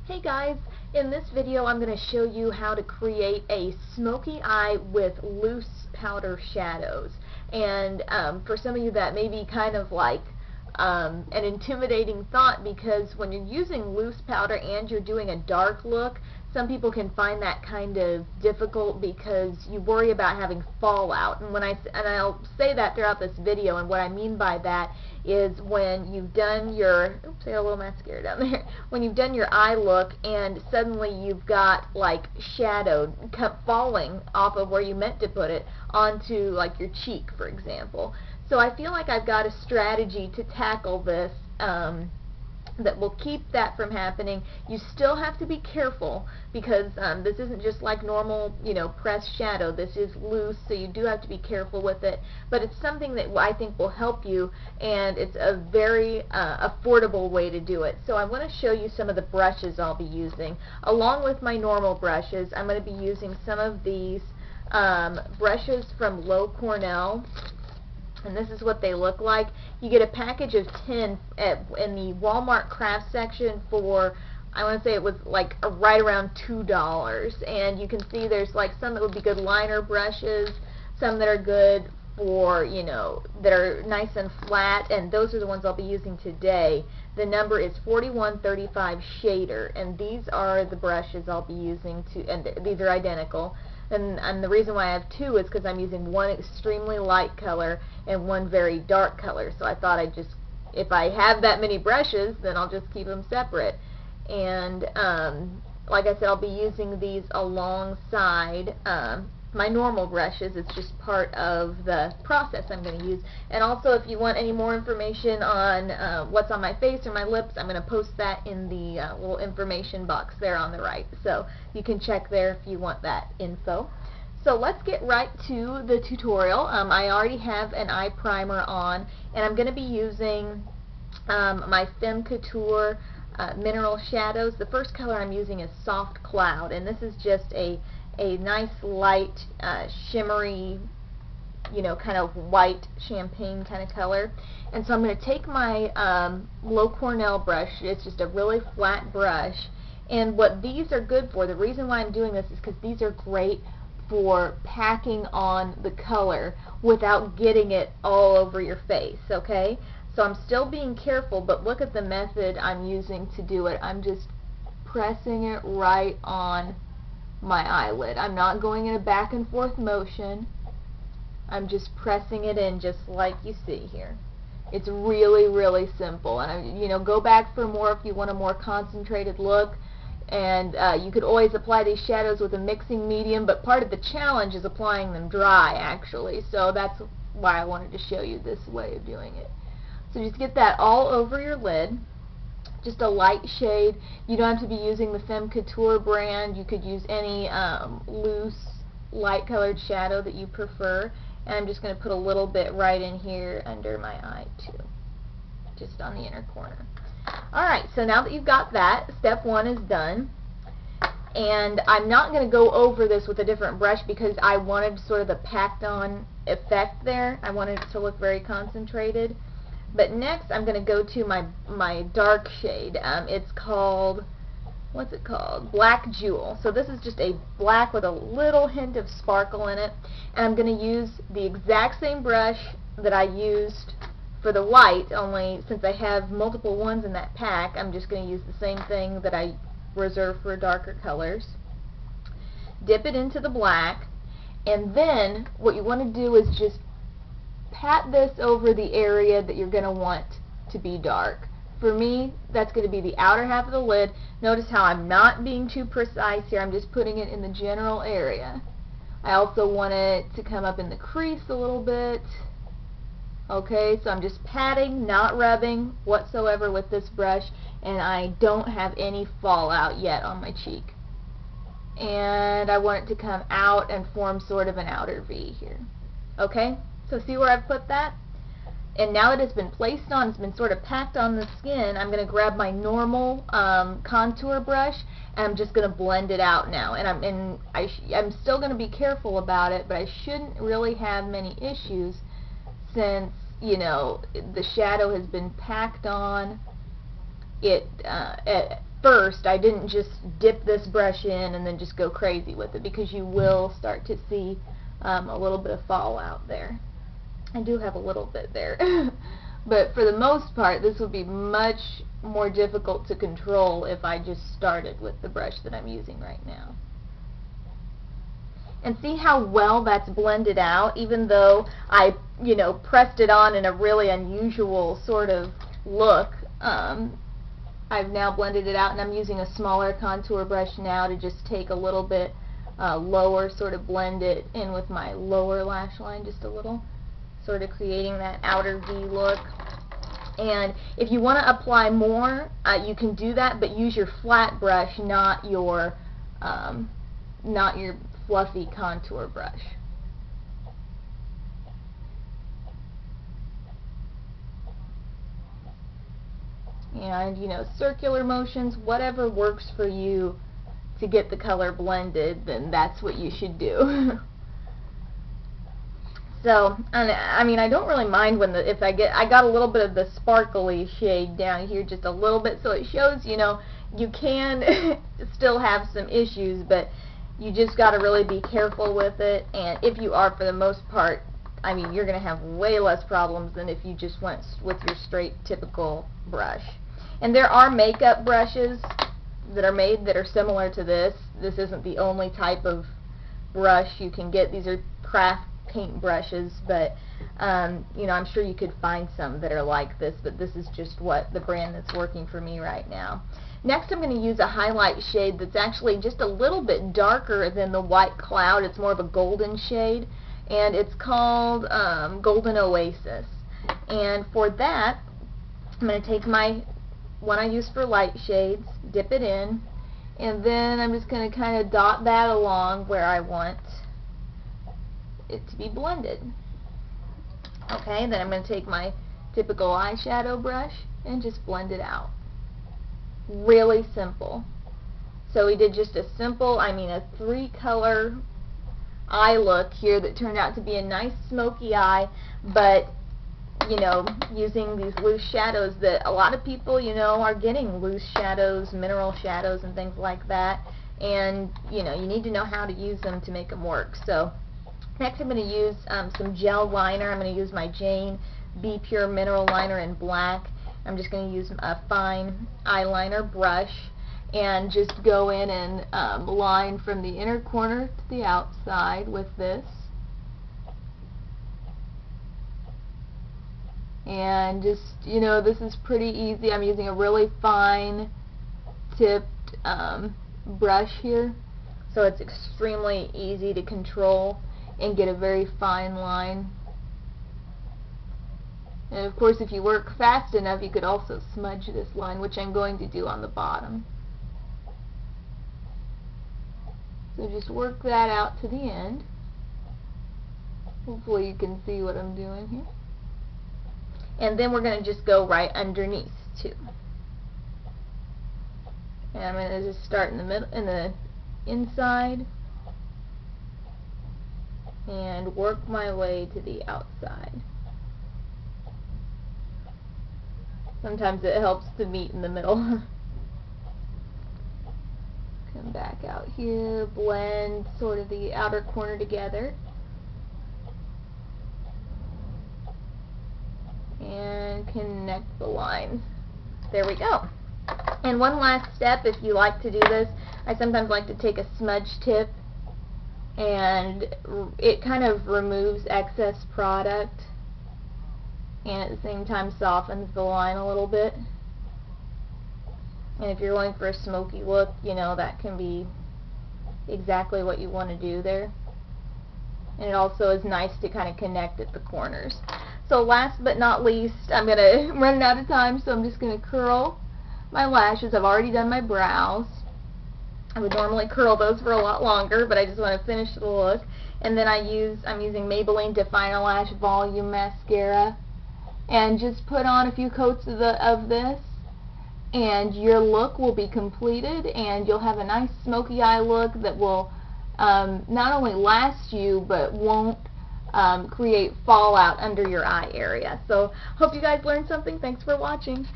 Hey guys, in this video I'm going to show you how to create a smoky eye with loose powder shadows. And for some of you that may be kind of like an intimidating thought, because when you're using loose powder and you're doing a dark look, some people can find that kind of difficult because you worry about having fallout. And I'll say that throughout this video, and what I mean by that is when you've done your, oops, I got a little mascara down there, when you've done your eye look and suddenly you've got like shadow falling off of where you meant to put it onto like your cheek, for example. So I feel like I've got a strategy to tackle this that will keep that from happening. You still have to be careful because this isn't just like normal, pressed shadow. This is loose, so you do have to be careful with it. But it's something that I think will help you, and it's a very affordable way to do it. So I'm going to show you some of the brushes I'll be using. Along with my normal brushes, I'm going to be using some of these brushes from Loew-Cornell. And this is what they look like. You get a package of 10 in the Wal-Mart craft section for, I want to say it was like right around $2. And you can see there's like some that would be good liner brushes, some that are good for, that are nice and flat, and those are the ones I'll be using today. The number is 4135 Shader, and these are the brushes I'll be using and these are identical. And the reason why I have two is because I'm using one extremely light color and one very dark color. So I thought if I have that many brushes, then I'll just keep them separate. And like I said, I'll be using these alongside my normal brushes. It's just part of the process I'm going to use. And also, if you want any more information on what's on my face or my lips, I'm going to post that in the little information box there on the right. So you can check there if you want that info. So let's get right to the tutorial. I already have an eye primer on, and I'm going to be using my Femme Couture mineral shadows. The first color I'm using is Soft Cloud, and this is just a nice light shimmery, kind of white champagne kind of color. And so I'm going to take my Loew-Cornell brush. It's just a really flat brush, and what these are good for, the reason why I'm doing this is because these are great for packing on the color without getting it all over your face, okay? So I'm still being careful, but look at the method I'm using to do it. I'm just pressing it right on my eyelid. I'm not going in a back and forth motion. I'm just pressing it in just like you see here. It's really, really simple. And go back for more if you want a more concentrated look. And you could always apply these shadows with a mixing medium, but part of the challenge is applying them dry, actually. So that's why I wanted to show you this way of doing it. So just get that all over your lid. Just a light shade. You don't have to be using the Femme Couture brand. You could use any loose, light colored shadow that you prefer. And I'm just going to put a little bit right in here under my eye too, just on the inner corner. Alright, so now that you've got that, step one is done. And I'm not going to go over this with a different brush because I wanted sort of the packed on effect there. I wanted it to look very concentrated. But next I'm going to go to my dark shade. It's called, what's it called? Black Jewel. So this is just a black with a little hint of sparkle in it. And I'm going to use the exact same brush that I used for the white, only since I have multiple ones in that pack, I'm just going to use the same thing that I reserved for darker colors. Dip it into the black, and then what you want to do is just pat this over the area that you're going to want to be dark. For me, that's going to be the outer half of the lid. Notice how I'm not being too precise here. I'm just putting it in the general area. I also want it to come up in the crease a little bit. Okay, so I'm just patting, not rubbing whatsoever with this brush, and I don't have any fallout yet on my cheek. And I want it to come out and form sort of an outer V here. Okay, so see where I've put that? And now that it's been placed on, it's been sort of packed on the skin, I'm going to grab my normal contour brush, and I'm just going to blend it out now. And I'm still going to be careful about it, but I shouldn't really have many issues since, the shadow has been packed on it first I didn't just dip this brush in and then just go crazy with it, because you will start to see a little bit of fallout there. I do have a little bit there. But for the most part, this would be much more difficult to control if I just started with the brush that I'm using right now. And see how well that's blended out, even though I, pressed it on in a really unusual sort of look. I've now blended it out, and I'm using a smaller contour brush now to just take a little bit lower, sort of blend it in with my lower lash line just a little, sort of creating that outer V look. And if you want to apply more, you can do that, but use your flat brush, not your fluffy contour brush. And, circular motions, whatever works for you to get the color blended, then that's what you should do. So, and I mean, I don't really mind when I got a little bit of the sparkly shade down here, just a little bit, so it shows, you can still have some issues, but you just got to really be careful with it. And if you are, for the most part, I mean, you're going to have way less problems than if you just went with your straight, typical brush. And there are makeup brushes that are made that are similar to this. This isn't the only type of brush you can get. These are craft paint brushes, but I'm sure you could find some that are like this, but this is just what the brand that's working for me right now. Next, I'm going to use a highlight shade that's actually just a little bit darker than the White Cloud. It's more of a golden shade, and it's called Golden Oasis. And for that, I'm going to take my one I use for light shades, dip it in, and then I'm just going to kind of dot that along where I want it to be blended. Okay, then I'm going to take my typical eyeshadow brush and just blend it out. Really simple. So we did just a simple, a 3-color eye look here that turned out to be a nice smoky eye, but using these loose shadows that a lot of people, are getting loose shadows, mineral shadows, and things like that, and you need to know how to use them to make them work. So next I'm going to use some gel liner. I'm going to use my Jane Be Pure Mineral Liner in black. I'm just going to use a fine eyeliner brush and just go in and line from the inner corner to the outside with this. And just, this is pretty easy. I'm using a really fine tipped brush here, so it's extremely easy to control and get a very fine line. And of course, if you work fast enough, you could also smudge this line, which I'm going to do on the bottom. So just work that out to the end. Hopefully you can see what I'm doing here. And then we're going to just go right underneath too. And I'm going to just start in the middle, in the inside, and work my way to the outside. Sometimes it helps to meet in the middle. Come back out here, blend sort of the outer corner together. And connect the lines. There we go. And one last step, if you like to do this, I sometimes like to take a smudge tip, and it kind of removes excess product and at the same time softens the line a little bit. And if you're going for a smoky look, that can be exactly what you want to do there. And it also is nice to kind of connect at the corners. So last but not least, I'm going to run out of time, so I'm just going to curl my lashes. I've already done my brows. I would normally curl those for a lot longer, but I just want to finish the look. And then I'm using Maybelline Define-A-Lash Volume Mascara, and just put on a few coats of this, and your look will be completed, and you'll have a nice smoky eye look that will not only last you, but won't create fallout under your eye area. So hope you guys learned something. Thanks for watching.